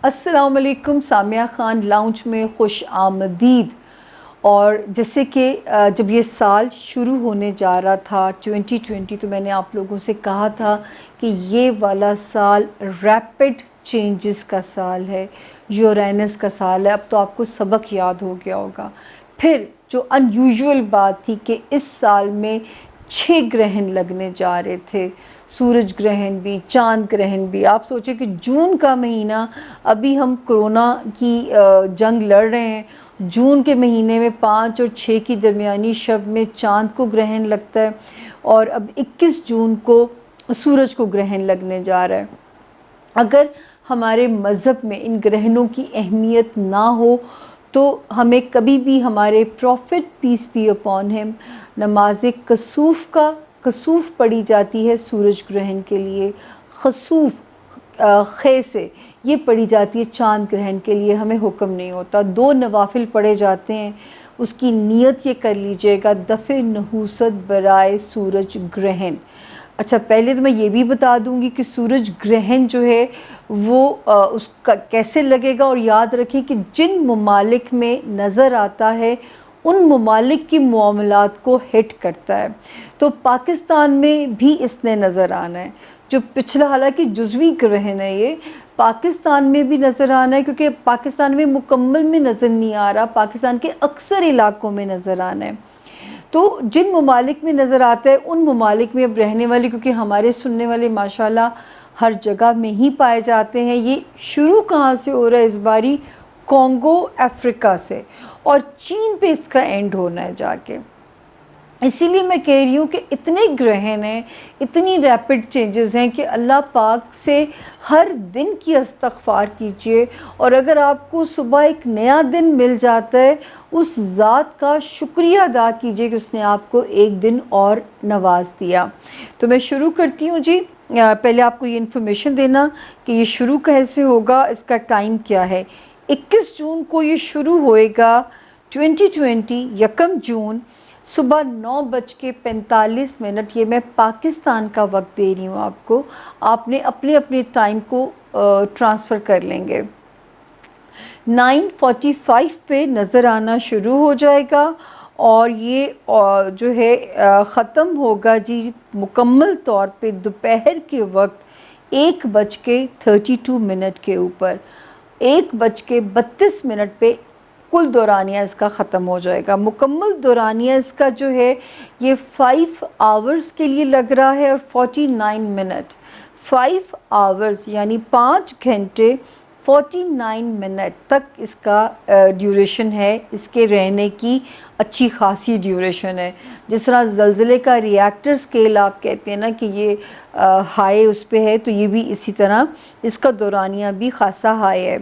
السلام علیکم، سامیہ خان لاؤنج میں خوش آمدید۔ اور جیسے کہ جب یہ سال شروع ہونے جا رہا تھا 2020، تو میں نے آپ لوگوں سے کہا تھا کہ یہ والا سال ریپڈ چینجز کا سال ہے، یورینس کا سال ہے۔ اب تو آپ کو سبق یاد ہو گیا ہوگا۔ پھر جو ان یوزول بات تھی کہ اس سال میں 6 گرہن لگنے جا رہے تھے، سورج گرہن بھی، چاند گرہن بھی۔ آپ سوچیں کہ جون کا مہینہ، ابھی ہم کرونا کی جنگ لڑ رہے ہیں، جون کے مہینے میں 5 اور 6 کی درمیانی شب میں چاند کو گرہن لگتا ہے، اور اب 21 جون کو سورج کو گرہن لگنے جا رہا ہے۔ اگر ہمارے مذہب میں ان گرہنوں کی اہمیت نہ ہو تو ہمیں کبھی بھی ہمارے profit piece be upon him نماز کسوف پڑھی جاتی ہے سورج گرہن کے لیے، خسوف خے سے یہ پڑھی جاتی ہے چاند گرہن کے لیے، ہمیں حکم نہیں ہوتا۔ 2 نوافل پڑھے جاتے ہیں، اس کی نیت یہ کر لیجئے گا، دفع نحوست برائے سورج گرہن۔ اچھا، پہلے تو میں یہ بھی بتا دوں گی کہ سورج گرہن جو ہے وہ اس کا کیسے لگے گا، اور یاد رکھیں کہ جن ممالک میں نظر آتا ہے ان ممالک کی معاملات کو ہٹ کرتا ہے۔ تو پاکستان میں بھی اس نے نظر آنا ہے، جو پچھلا حالانکہ جزوی گرہن ہے، یہ پاکستان میں بھی نظر آنا ہے، کیونکہ پاکستان میں مکمل میں نظر نہیں آ رہا، پاکستان کے اکثر علاقوں میں نظر آنا ہے۔ تو جن ممالک میں نظر آتا ہے ان ممالک میں اب رہنے والے، کیونکہ ہمارے سننے والے ماشاءاللہ ہر جگہ میں ہی پائے جاتے ہیں۔ یہ شروع کہاں سے ہو رہا ہے اس باری؟ کانگو افریقہ سے، اور چین پہ اس کا اینڈ ہونا ہے جا کے۔ اسی لیے میں کہہ رہی ہوں کہ اتنے گرہن ہیں، اتنی ریپڈ چینجز ہیں کہ اللہ پاک سے ہر دن کی استغفار کیجئے، اور اگر آپ کو صبح ایک نیا دن مل جاتا ہے اس ذات کا شکریہ ادا کیجئے کہ اس نے آپ کو ایک دن اور نواز دیا۔ تو میں شروع کرتی ہوں جی۔ پہلے آپ کو یہ انفارمیشن دینا کہ یہ شروع کیسے ہوگا، اس کا ٹائم کیا ہے۔ 21 جون کو یہ شروع ہوئے گا 2020، 1 جون صبح 9:45۔ یہ میں پاکستان کا وقت دے رہی ہوں آپ کو، آپ نے اپنے اپنے ٹائم کو ٹرانسفر کر لیں گے۔ 9:45 پہ نظر آنا شروع ہو جائے گا، اور یہ جو ہے ختم ہوگا جی مکمل طور پہ دوپہر کے وقت 1:32 کے اوپر، 1:32 پہ کل دورانیہ اس کا ختم ہو جائے گا۔ مکمل دورانیہ اس کا جو ہے یہ 5 آورز کے لیے لگ رہا ہے اور 49 منٹ۔ 5 آورز یعنی 5 گھنٹے 49 منٹ تک اس کا ڈیوریشن ہے، اس کے رہنے کی اچھی خاصی ڈیوریشن ہے۔ جس طرح زلزلے کا ریاکٹر سکیل آپ کہتے ہیں نا کہ یہ ہائی اس پہ ہے، تو یہ بھی اسی طرح اس کا دورانیہ بھی خاصا ہائی ہے۔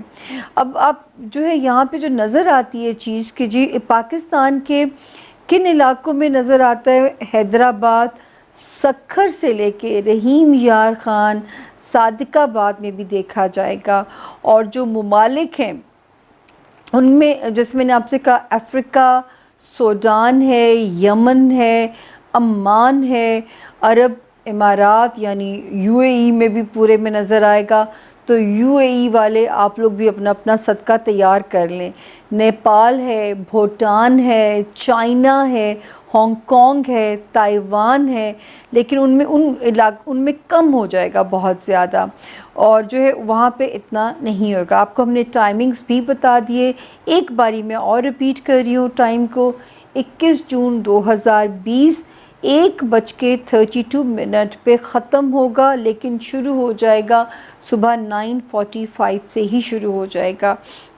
اب آپ جو ہے یہاں پہ جو نظر آتی ہے چیز کہ جی پاکستان کے کن علاقوں میں نظر آتا ہے، حیدرآباد، سکھر سے لے کے رحیم یار خان، صادق آباد میں بھی دیکھا جائے گا۔ اور جو ممالک ہیں ان میں جیسے میں نے آپ سے کہا افریقہ، سوڈان ہے، یمن ہے، عمان ہے، عرب امارات یعنی یو اے ای میں بھی پورے میں نظر آئے گا۔ تو یو اے ای والے آپ لوگ بھی اپنا اپنا صدقہ تیار کر لیں۔ نیپال ہے، بھوٹان ہے، چائنا ہے، ہانگ کانگ ہے، تائیوان ہے، لیکن ان میں کم ہو جائے گا بہت زیادہ، اور جو ہے وہاں پہ اتنا نہیں ہوگا۔ آپ کو ہم نے ٹائمنگز بھی بتا دیے، ایک باری میں اور ریپیٹ کر رہی ہوں ٹائم کو۔ 21 جون 2020 1:32 پہ ختم ہوگا، لیکن شروع ہو جائے گا صبح 9:45 سے ہی شروع ہو جائے گا۔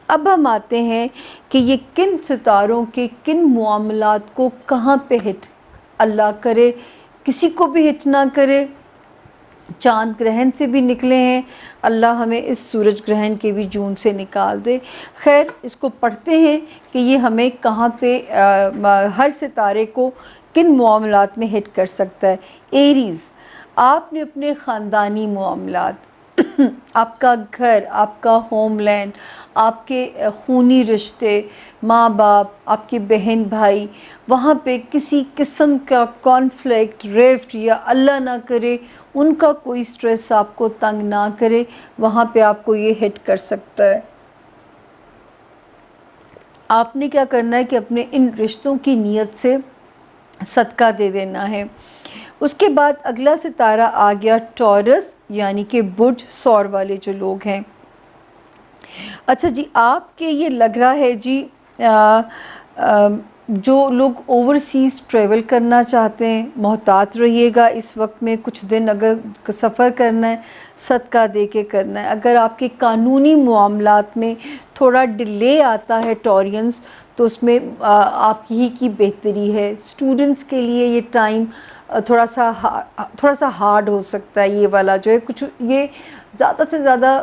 اب ہم آتے ہیں کہ یہ کن ستاروں کے کن معاملات کو کہاں پہ ہٹ، اللہ کرے کسی کو بھی ہٹ نہ کرے، چاند گرہن سے بھی نکلے ہیں، اللہ ہمیں اس سورج گرہن کے بھی جون سے نکال دے۔ خیر اس کو پڑھتے ہیں کہ یہ ہمیں کہاں پہ ہر ستارے کو کن معاملات میں ہٹ کر سکتا ہے۔ ایریز، آپ نے اپنے خاندانی معاملات آپ کا گھر، آپ کا ہوم لینڈ، آپ کے خونی رشتے، ماں باپ، آپ کے بہن بھائی، وہاں پہ کسی قسم کا کانفلکٹ، ریفٹ یا اللہ نہ کرے ان کا کوئی سٹریس آپ کو تنگ نہ کرے، وہاں پہ آپ کو یہ ہٹ کر سکتا ہے۔ آپ نے کیا کرنا ہے کہ اپنے ان رشتوں کی نیت سے صدقہ دے دینا ہے۔ اس کے بعد اگلا ستارہ آ گیا ٹورس، یعنی کہ برج ثور والے جو لوگ ہیں۔ اچھا جی، آپ کے یہ لگ رہا ہے جی جو لوگ اوورسیز ٹریول کرنا چاہتے ہیں محتاط رہیے گا اس وقت میں، کچھ دن اگر سفر کرنا ہے صدقہ دے کے کرنا ہے۔ اگر آپ کے قانونی معاملات میں تھوڑا ڈیلے آتا ہے ٹورینز، تو اس میں آپ ہی کی بہتری ہے۔ اسٹوڈنٹس کے لیے یہ ٹائم تھوڑا سا ہارڈ ہو سکتا ہے، یہ والا جو ہے کچھ یہ زیادہ سے زیادہ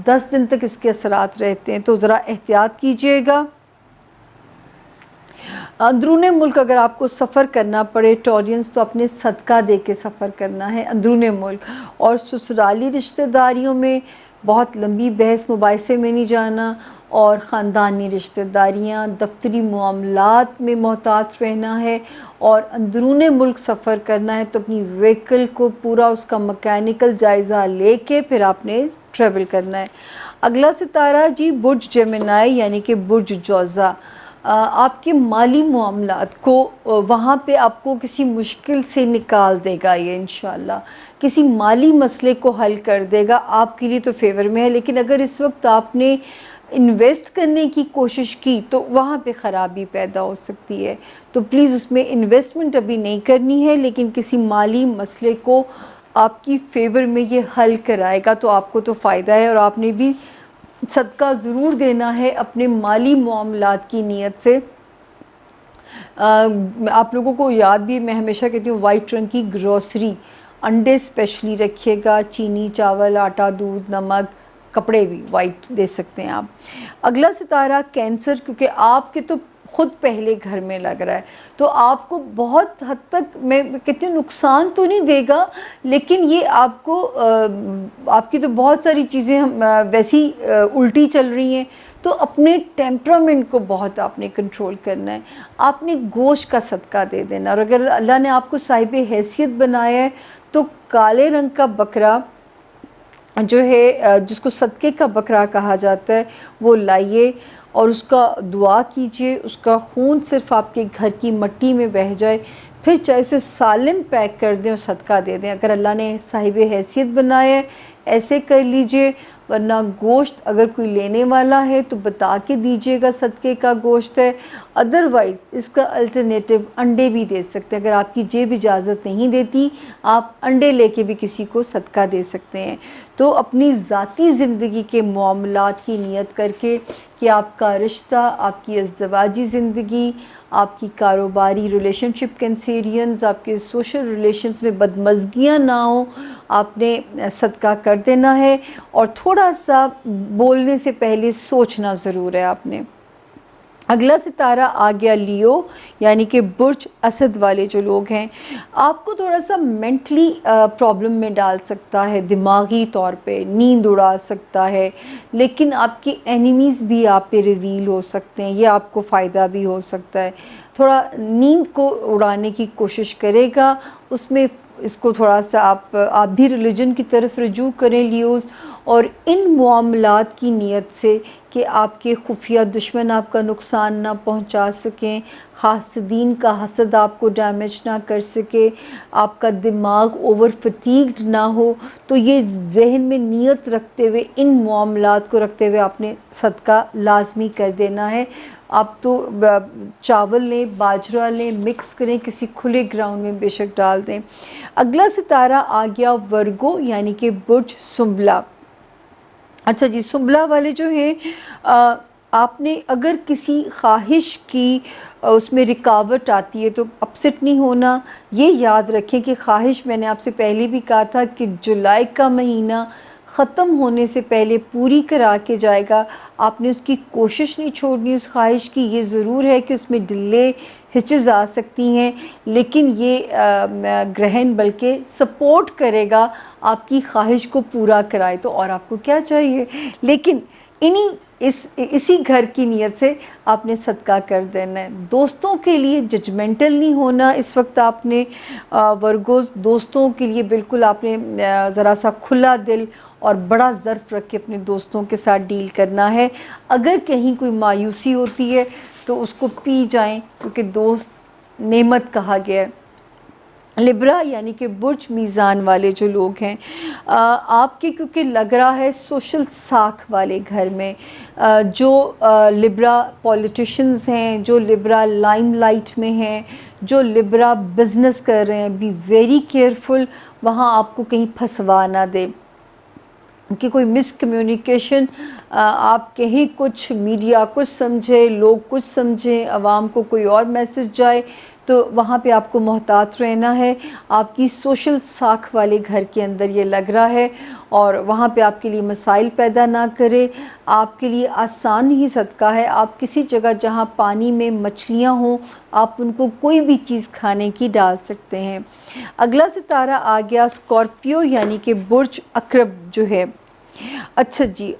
10 دن تک اس کے اثرات رہتے ہیں، تو ذرا احتیاط کیجیے گا۔ اندرون ملک اگر آپ کو سفر کرنا پڑے ٹورینز، تو اپنے صدقہ دے کے سفر کرنا ہے اندرون ملک۔ اور سسرالی رشتہ داریوں میں بہت لمبی بحث مباحثے میں نہیں جانا، اور خاندانی رشتہ داریاں، دفتری معاملات میں محتاط رہنا ہے، اور اندرون ملک سفر کرنا ہے تو اپنی وہیکل کو پورا اس کا مکینیکل جائزہ لے کے پھر آپ نے ٹریول کرنا ہے۔ اگلا ستارہ جی برج جیمنائی، یعنی کہ برج جوزا۔ آپ کے مالی معاملات کو وہاں پہ آپ کو کسی مشکل سے نکال دے گا، یہ انشاءاللہ کسی مالی مسئلے کو حل کر دے گا، آپ کے لیے تو فیور میں ہے۔ لیکن اگر اس وقت آپ نے انویسٹ کرنے کی کوشش کی تو وہاں پہ خرابی پیدا ہو سکتی ہے، تو پلیز اس میں انویسٹمنٹ ابھی نہیں کرنی ہے، لیکن کسی مالی مسئلے کو آپ کی فیور میں یہ حل کرائے گا تو آپ کو تو فائدہ ہے، اور آپ نے بھی صدقہ ضرور دینا ہے اپنے مالی معاملات کی نیت سے۔ آپ لوگوں کو یاد بھی، میں ہمیشہ کہتی ہوں وائٹ رنگ کی گروسری، انڈے اسپیشلی رکھیے گا، چینی، چاول، آٹا، دودھ، نمک، کپڑے بھی وائٹ دے سکتے ہیں آپ۔ اگلا ستارہ کینسر، کیونکہ آپ کے تو خود پہلے گھر میں لگ رہا ہے تو آپ کو بہت حد تک میں کہتی ہوں نقصان تو نہیں دے گا، لیکن یہ آپ کو آپ کی تو بہت ساری چیزیں ویسی الٹی چل رہی ہیں، تو اپنے ٹیمپرامنٹ کو بہت آپ نے کنٹرول کرنا ہے۔ آپ نے گوشت کا صدقہ دے دینا، اور اگر اللہ نے آپ کو صاحب حیثیت بنایا ہے تو کالے رنگ کا بکرا جو ہے جس کو صدقے کا بکرا کہا جاتا ہے وہ لائیے، اور اس کا دعا کیجئے، اس کا خون صرف آپ کے گھر کی مٹی میں بہہ جائے، پھر چاہے اسے سالن پیک کر دیں اور صدقہ دے دیں۔ اگر اللہ نے صاحب حیثیت بنایا ہے ایسے کر لیجئے، ورنہ گوشت اگر کوئی لینے والا ہے تو بتا کے دیجئے گا صدقے کا گوشت ہے، ادروائز اس کا الٹرنیٹو انڈے بھی دے سکتے ہیں۔ اگر آپ کی جیب اجازت نہیں دیتی، آپ انڈے لے کے بھی کسی کو صدقہ دے سکتے ہیں۔ تو اپنی ذاتی زندگی کے معاملات کی نیت کر کے کہ آپ کا رشتہ، آپ کی ازدواجی زندگی، آپ کی کاروباری ریلیشن شپ کینسیرینز، آپ کے سوشل ریلیشنز میں بدمزگیاں نہ ہوں، آپ نے صدقہ کر دینا ہے، اور تھوڑا سا بولنے سے پہلے سوچنا ضرور ہے آپ نے۔ اگلا ستارہ آ گیا لیو، یعنی کہ برج اسد والے جو لوگ ہیں، آپ کو تھوڑا سا مینٹلی پرابلم میں ڈال سکتا ہے، دماغی طور پہ نیند اڑا سکتا ہے، لیکن آپ کے اینیمیز بھی آپ پہ ریویل ہو سکتے ہیں، یہ آپ کو فائدہ بھی ہو سکتا ہے۔ تھوڑا نیند کو اڑانے کی کوشش کرے گا، اس میں اس کو تھوڑا سا آپ بھی ریلیجن کی طرف رجوع کریں لیوز، اور ان معاملات کی نیت سے کہ آپ کے خفیہ دشمن آپ کا نقصان نہ پہنچا سکیں، حاسدین کا حسد آپ کو ڈیمیج نہ کر سکے، آپ کا دماغ اوور فٹیگڈ نہ ہو، تو یہ ذہن میں نیت رکھتے ہوئے، ان معاملات کو رکھتے ہوئے آپ نے صدقہ لازمی کر دینا ہے۔ آپ تو چاول لیں، باجرہ لیں، مکس کریں، کسی کھلے گراؤنڈ میں بے شک ڈال دیں۔ اگلا ستارہ آ گیا ورگو، یعنی کہ برج سنبلہ۔ اچھا جی، سنبلہ والے جو ہیں، آپ نے اگر کسی خواہش کی اس میں رکاوٹ آتی ہے تو اپسٹ نہیں ہونا، یہ یاد رکھیں کہ خواہش میں نے آپ سے پہلے بھی کہا تھا کہ جولائی کا مہینہ ختم ہونے سے پہلے پوری کرا کے جائے گا، آپ نے اس کی کوشش نہیں چھوڑنی اس خواہش کی۔ یہ ضرور ہے کہ اس میں ڈیلے ہچز آ سکتی ہیں، لیکن یہ گرہن بلکہ سپورٹ کرے گا آپ کی خواہش کو پورا کرائے، تو اور آپ کو کیا چاہیے. لیکن اسی گھر کی نیت سے آپ نے صدقہ کر دینا ہے. دوستوں کے لیے ججمنٹل نہیں ہونا اس وقت آپ نے ورگوز، دوستوں کے لیے بالکل آپ نے ذرا سا کھلا دل اور بڑا ظرف رکھ کے اپنے دوستوں کے ساتھ ڈیل کرنا ہے. اگر کہیں کوئی مایوسی ہوتی ہے تو اس کو پی جائیں، کیونکہ دوست نعمت کہا گیا ہے. لبرا یعنی کہ برج میزان والے جو لوگ ہیں، آپ کے کیونکہ لگ رہا ہے سوشل ساکھ والے گھر میں، جو لبرا پولیٹیشنز ہیں، جو لبرا لائم لائٹ میں ہیں، جو لبرا بزنس کر رہے ہیں، بی ویری کیئرفل وہاں آپ کو کہیں پھنسوا نہ دے کہ کوئی مس کمیونیکیشن آپ کہیں کچھ، میڈیا کچھ سمجھے، لوگ کچھ سمجھیں، عوام کو کوئی اور میسج جائے، تو وہاں پہ آپ کو محتاط رہنا ہے. آپ کی سوشل ساکھ والے گھر کے اندر یہ لگ رہا ہے، اور وہاں پہ آپ کے لیے مسائل پیدا نہ کرے. آپ کے لیے آسان ہی صدقہ ہے. آپ کسی جگہ جہاں پانی میں مچھلیاں ہوں، آپ ان کو کوئی بھی چیز کھانے کی ڈال سکتے ہیں. اگلا ستارہ آ گیا اسکارپیو یعنی کہ برج عقرب جو ہے. اچھا جی،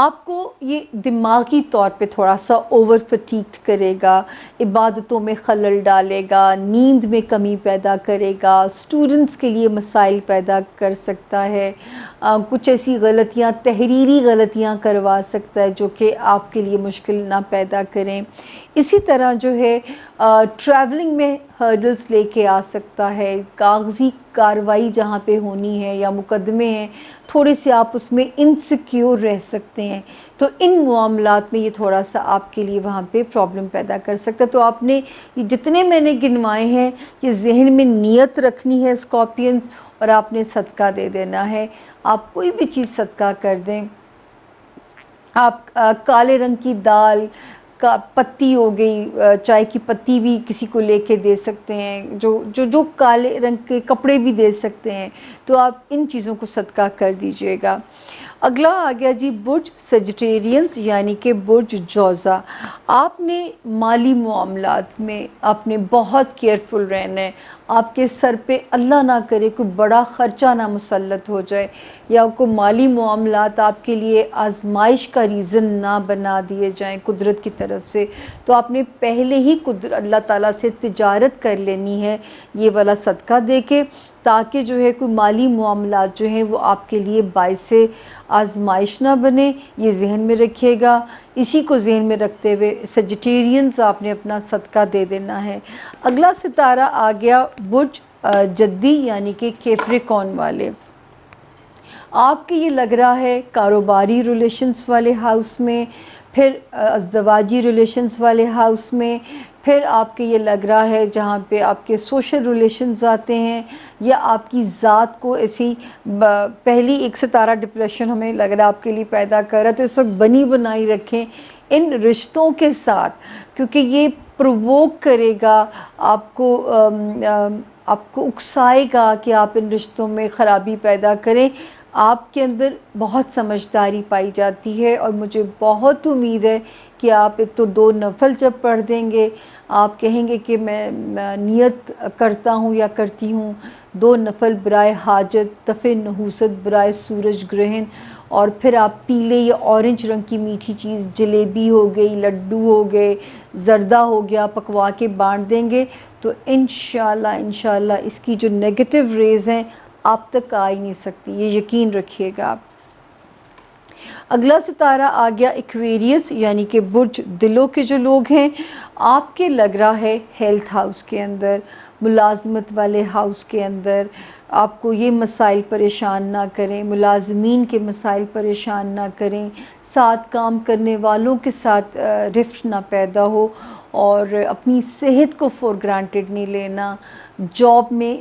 آپ کو یہ دماغی طور پہ تھوڑا سا اوور فٹیکڈ کرے گا، عبادتوں میں خلل ڈالے گا، نیند میں کمی پیدا کرے گا، اسٹوڈنٹس کے لیے مسائل پیدا کر سکتا ہے، کچھ ایسی غلطیاں، تحریری غلطیاں کروا سکتا ہے جو کہ آپ کے لیے مشکل نہ پیدا کریں. اسی طرح جو ہے ٹریولنگ میں ہرڈلز لے کے آ سکتا ہے. کاغذی کارروائی جہاں پہ ہونی ہے یا مقدمے ہیں، تھوڑے سے آپ اس میں انسیکیور رہ سکتے ہیں، تو ان معاملات میں یہ تھوڑا سا آپ کے لیے وہاں پہ پرابلم پیدا کر سکتا ہے. تو آپ نے یہ جتنے میں نے گنوائے ہیں، یہ ذہن میں نیت رکھنی ہے اسکارپینز، اور آپ نے صدقہ دے دینا ہے. آپ کوئی بھی چیز صدقہ کر دیں. آپ کالے رنگ کی دال کا پتی ہو گئی، چائے کی پتی بھی کسی کو لے کے دے سکتے ہیں، جو کالے رنگ کے کپڑے بھی دے سکتے ہیں، تو آپ ان چیزوں کو صدقہ کر دیجئے گا. اگلا آ گیا جی برج سیجیٹیرینز یعنی کہ برج جوزا. آپ نے مالی معاملات میں آپ نے بہت کیئرفل رہنا ہے. آپ کے سر پہ اللہ نہ کرے کوئی بڑا خرچہ نہ مسلط ہو جائے، یا کوئی مالی معاملات آپ کے لیے آزمائش کا ریزن نہ بنا دیے جائیں قدرت کی طرف سے. تو آپ نے پہلے ہی اللہ تعالیٰ سے تجارت کر لینی ہے یہ والا صدقہ دے کے، تاکہ جو ہے کوئی مالی معاملات جو ہیں وہ آپ کے لیے باعث آزمائش نہ بنے. یہ ذہن میں رکھیے گا. اسی کو ذہن میں رکھتے ہوئے سیجیٹیرینز آپ نے اپنا صدقہ دے دینا ہے. اگلا ستارہ آ گیا برج جدی یعنی کہ کیپریکون والے. آپ کے یہ لگ رہا ہے کاروباری ریلیشنز والے ہاؤس میں، پھر ازدواجی ریلیشنز والے ہاؤس میں، پھر آپ کے یہ لگ رہا ہے جہاں پہ آپ کے سوشل ریلیشنز آتے ہیں، یا آپ کی ذات کو ایسی پہلی ایک ستارہ ڈپریشن ہمیں لگ رہا ہے آپ کے لیے پیدا کر رہا ہے. تو اس وقت بنی بنائی رکھیں ان رشتوں کے ساتھ، کیونکہ یہ پرووک کرے گا آپ کو اکسائے گا کہ آپ ان رشتوں میں خرابی پیدا کریں. آپ کے اندر بہت سمجھداری پائی جاتی ہے، اور مجھے بہت امید ہے کہ آپ ایک تو 2 نفل جب پڑھ دیں گے، آپ کہیں گے کہ میں نیت کرتا ہوں یا کرتی ہوں 2 نفل برائے حاجت، دفع نحوست برائے سورج گرہن، اور پھر آپ پیلے یا اورنج رنگ کی میٹھی چیز، جلیبی ہو گئی، لڈو ہو گئے، زردہ ہو گیا، پکوا کے بانٹ دیں گے. تو انشاءاللہ اس کی جو نیگیٹو ریز ہیں آپ تک آ ہی نہیں سکتی، یہ یقین رکھیے گا آپ. اگلا ستارہ آ گیا ایکویریس یعنی کہ برج دلوں کے جو لوگ ہیں. آپ کے لگ رہا ہے ہیلتھ ہاؤس کے اندر، ملازمت والے ہاؤس کے اندر آپ کو یہ مسائل پریشان نہ کریں، ملازمین کے مسائل پریشان نہ کریں، ساتھ کام کرنے والوں کے ساتھ رفت نہ پیدا ہو، اور اپنی صحت کو فور گرانٹیڈ نہیں لینا. جاب میں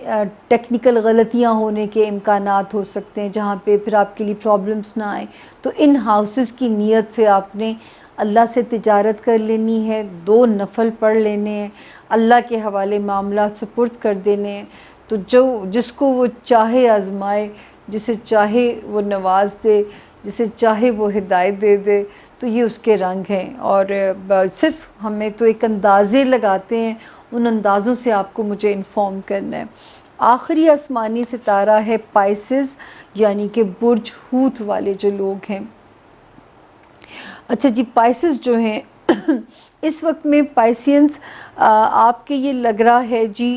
ٹیکنیکل غلطیاں ہونے کے امکانات ہو سکتے ہیں جہاں پہ پھر آپ کے لیے پرابلمس نہ آئیں. تو ان ہاؤسز کی نیت سے آپ نے اللہ سے تجارت کر لینی ہے، 2 نفل پڑھ لینے ہیں، اللہ کے حوالے معاملات سپرد کر دینے ہیں. تو جس کو وہ چاہے آزمائے، جسے چاہے وہ نواز دے، جسے چاہے وہ ہدایت دے دے. تو یہ اس کے رنگ ہیں، اور صرف ہمیں تو ایک اندازے لگاتے ہیں، ان اندازوں سے آپ کو مجھے انفارم کرنا ہے۔ آخری آسمانی ستارہ ہے پائسز، یعنی کہ برج حوت والے جو لوگ ہیں۔ اچھا جی، پائسز جو ہیں اس وقت میں پائسینز، آپ کے یہ لگ رہا ہے جی،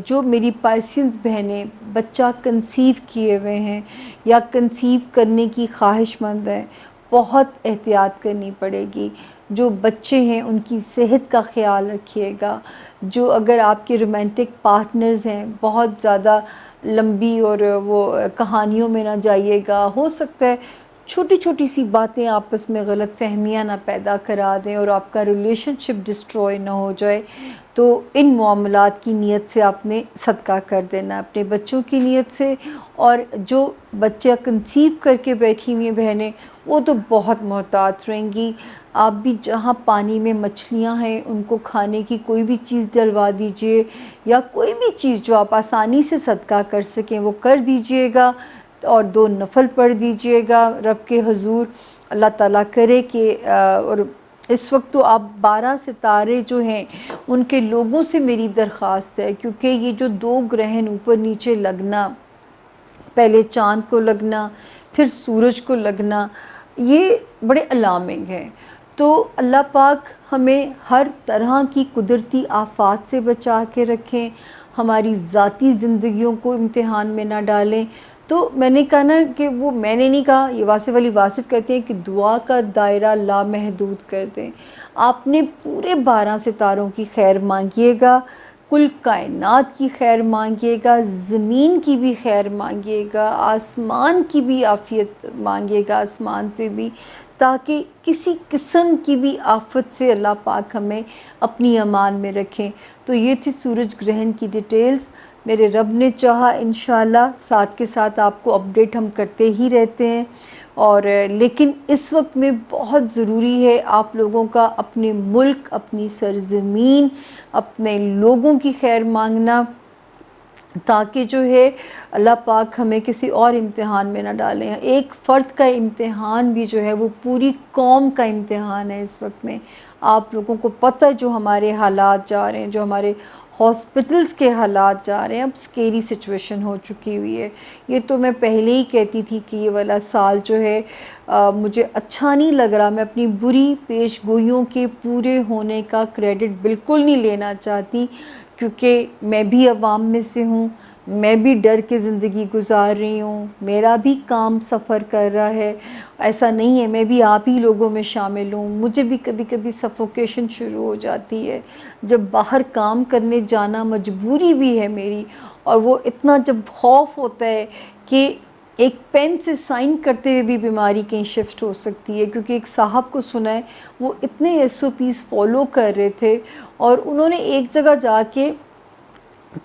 جو میری پائسینز بہنیں بچہ کنسیو کیے ہوئے ہیں یا کنسیو کرنے کی خواہش مند ہیں، بہت احتیاط کرنی پڑے گی۔ جو بچے ہیں ان کی صحت کا خیال رکھیے گا۔ جو اگر آپ کے رومانٹک پارٹنرز ہیں، بہت زیادہ لمبی اور وہ کہانیوں میں نہ جائیے گا۔ ہو سکتا ہے چھوٹی چھوٹی سی باتیں آپس میں غلط فہمیاں نہ پیدا کرا دیں اور آپ کا ریلیشن شپ ڈسٹروائے نہ ہو جائے، تو ان معاملات کی نیت سے آپ نے صدقہ کر دینا اپنے بچوں کی نیت سے۔ اور جو بچہ کنسیو کر کے بیٹھی ہوئی ہیں بہنیں، وہ تو بہت محتاط رہیں گی۔ آپ بھی جہاں پانی میں مچھلیاں ہیں ان کو کھانے کی کوئی بھی چیز ڈلوا دیجئے، یا کوئی بھی چیز جو آپ آسانی سے صدقہ کر سکیں وہ کر دیجئے گا، اور 2 نفل پڑھ دیجئے گا رب کے حضور۔ اللہ تعالیٰ کرے کہ اور اس وقت تو آپ 12 ستارے جو ہیں ان کے لوگوں سے میری درخواست ہے، کیونکہ یہ جو 2 گرہن اوپر نیچے لگنا، پہلے چاند کو لگنا پھر سورج کو لگنا، یہ بڑے الارمنگ ہیں۔ تو اللہ پاک ہمیں ہر طرح کی قدرتی آفات سے بچا کے رکھیں، ہماری ذاتی زندگیوں کو امتحان میں نہ ڈالیں۔ تو میں نے کہا نا کہ وہ میں نے نہیں کہا، یہ واصف علی واصف کہتے ہیں کہ دعا کا دائرہ لامحدود کر دیں۔ آپ نے پورے 12 ستاروں کی خیر مانگیے گا، کل کائنات کی خیر مانگیے گا، زمین کی بھی خیر مانگیے گا، آسمان کی بھی عافیت مانگیے گا، آسمان سے بھی، تاکہ کسی قسم کی بھی آفت سے اللہ پاک ہمیں اپنی امان میں رکھیں۔ تو یہ تھی سورج گرہن کی ڈیٹیلز۔ میرے رب نے چاہا انشاءاللہ ساتھ کے ساتھ آپ کو اپڈیٹ ہم کرتے ہی رہتے ہیں، اور لیکن اس وقت میں بہت ضروری ہے آپ لوگوں کا اپنے ملک، اپنی سرزمین، اپنے لوگوں کی خیر مانگنا، تاکہ جو ہے اللہ پاک ہمیں کسی اور امتحان میں نہ ڈالیں۔ ایک فرد کا امتحان بھی جو ہے وہ پوری قوم کا امتحان ہے اس وقت میں۔ آپ لوگوں کو پتہ ہے جو ہمارے حالات جا رہے ہیں، جو ہمارے ہاسپٹلز کے حالات جا رہے ہیں، اب سکیری سچویشن ہو چکی ہوئی ہے۔ یہ تو میں پہلے ہی کہتی تھی کہ یہ والا سال جو ہے مجھے اچھا نہیں لگ رہا۔ میں اپنی بری پیش گوئیوں کے پورے ہونے کا کریڈٹ بالکل نہیں لینا چاہتی، کیونکہ میں بھی عوام میں سے ہوں، میں بھی ڈر کے زندگی گزار رہی ہوں، میرا بھی کام سفر کر رہا ہے، ایسا نہیں ہے میں بھی آپ ہی لوگوں میں شامل ہوں۔ مجھے بھی کبھی کبھی سفوکیشن شروع ہو جاتی ہے جب باہر کام کرنے جانا مجبوری بھی ہے میری، اور وہ اتنا جب خوف ہوتا ہے کہ ایک پین سے سائن کرتے ہوئے بھی بیماری کہیں شفٹ ہو سکتی ہے۔ کیونکہ ایک صاحب کو سنا ہے وہ اتنے SOPs فالو کر رہے تھے، اور انہوں نے ایک جگہ جا کے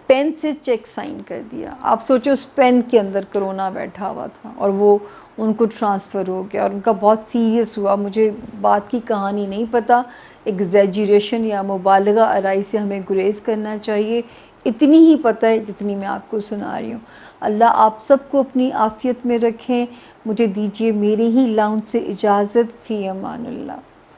پین سے چیک سائن کر دیا، آپ سوچو اس پین کے اندر کرونا بیٹھا ہوا تھا، اور وہ ان کو ٹرانسفر ہو گیا، اور ان کا بہت سیریس ہوا۔ مجھے بات کی کہانی نہیں پتہ، ایگزیجریشن یا مبالغہ آرائی سے ہمیں گریز کرنا چاہیے۔ اتنی ہی پتہ ہے جتنی میں آپ کو سنا رہی ہوں۔ اللہ آپ سب کو اپنی عافیت میں رکھیں۔ مجھے دیجیے میرے ہی لاؤنج سے اجازت، فی امان اللہ۔